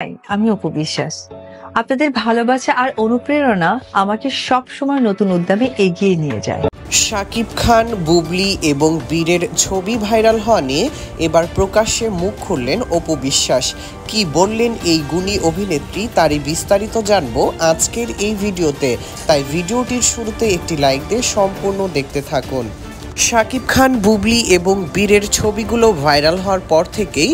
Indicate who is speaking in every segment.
Speaker 1: আমি অপু বিশ্বাস। আপনাদের ভালোবাসা আর অনুপ্রেরণা আমাকে সব সময় নতুন উদ্যমে এগিয়ে নিয়ে যায়।
Speaker 2: শাকিব খান, বুবলি এবং বীরের ছবি ভাইরাল হওয়া নিয়ে এবার প্রকাশ্যে মুখ খুললেন অপু বিশ্বাস। কি বললেন এই গুণী অভিনেত্রী, তারই বিস্তারিত জানবো আজকের এই ভিডিওতে। তাই ভিডিওটির শুরুতে একটি লাইক দিয়ে সম্পূর্ণ দেখতে থাকুন। শাকিব খান, বুবলি এবং বীরের ছবিগুলো ভাইরাল হওয়ার পর থেকেই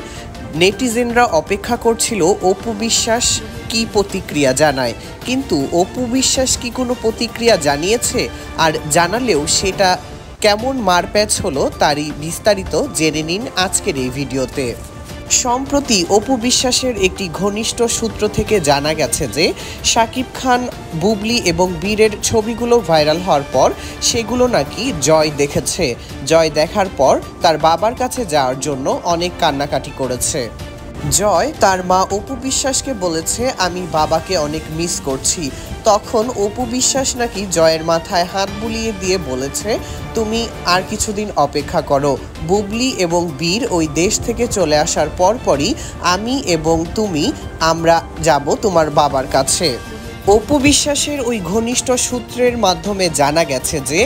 Speaker 2: নেটিজেনরা অপেক্ষা করছিল অপু বিশ্বাস কি প্রতিক্রিয়া জানায়। কিন্তু অপু বিশ্বাস কি কোনো প্রতিক্রিয়া জানিয়েছে? আর জানালেও সেটা কেমন মারপ্যাচ হলো তারই বিস্তারিত জেনে নিন আজকের এই ভিডিওতে। সম্প্রতি অপু বিশ্বাসের একটি ঘনিষ্ঠ সূত্র থেকে জানা গেছে যে শাকিব খান, বুবলি এবং বীরের ছবিগুলো ভাইরাল হওয়ার পর সেগুলো নাকি জয় দেখেছে। জয় দেখার পর তার বাবার কাছে যাওয়ার জন্য অনেক কান্নাকাটি করেছে। জয় তার মা অপু বিশ্বাসকে বলেছে, আমি বাবাকে অনেক মিস করছি। তখন অপু বিশ্বাস নাকি জয়ের মাথায় হাত বুলিয়ে দিয়ে বলেছে, তুমি আর কিছুদিন অপেক্ষা করো। বুবলি এবং বীর ওই দেশ থেকে চলে আসার পরপরই আমি এবং আমরা যাব তোমার বাবার কাছে। অপু বিশ্বাসের ওই ঘনিষ্ঠ সূত্রের মাধ্যমে জানা গেছে যে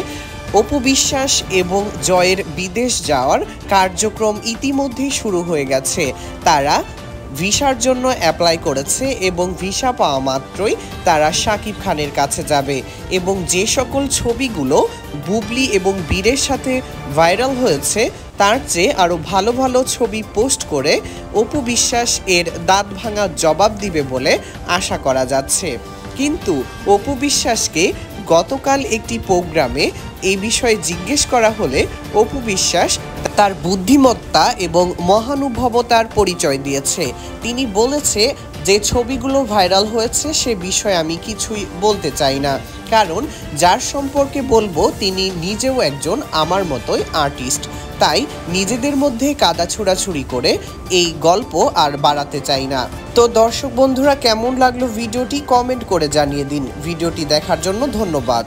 Speaker 2: অপু বিশ্বাস এবং জয়ের বিদেশ যাওয়ার কার্যক্রম ইতিমধ্যেই শুরু হয়ে গেছে। তারা ভিসার জন্য অ্যাপ্লাই করেছে এবং ভিসা পাওয়া মাত্রই তারা শাকিব খানের কাছে যাবে। এবং যে সকল ছবিগুলো বুবলি এবং বীরের সাথে ভাইরাল হয়েছে তার চেয়ে আরও ভালো ভালো ছবি পোস্ট করে অপু বিশ্বাস এর দাঁত ভাঙা জবাব দিবে বলে আশা করা যাচ্ছে। কিন্তু অপু বিশ্বাসকে গতকাল একটি প্রোগ্রামে এই বিষয়ে জিজ্ঞেস করা হলে অপু বিশ্বাস তার বুদ্ধিমত্তা এবং মহানুভবতার পরিচয় দিয়েছে। তিনি বলেছে যে ছবিগুলো ভাইরাল হয়েছে সে বিষয়ে আমি কিছুই বলতে চাই না, কারণ যার সম্পর্কে বলবো তিনি নিজেও একজন আমার মতোই আর্টিস্ট। তাই নিজেদের মধ্যে কাদা ছোড়াছুড়ি করে এই গল্প আর বাড়াতে চাই না। তো দর্শক বন্ধুরা, কেমন লাগলো ভিডিওটি কমেন্ট করে জানিয়ে দিন। ভিডিওটি দেখার জন্য ধন্যবাদ।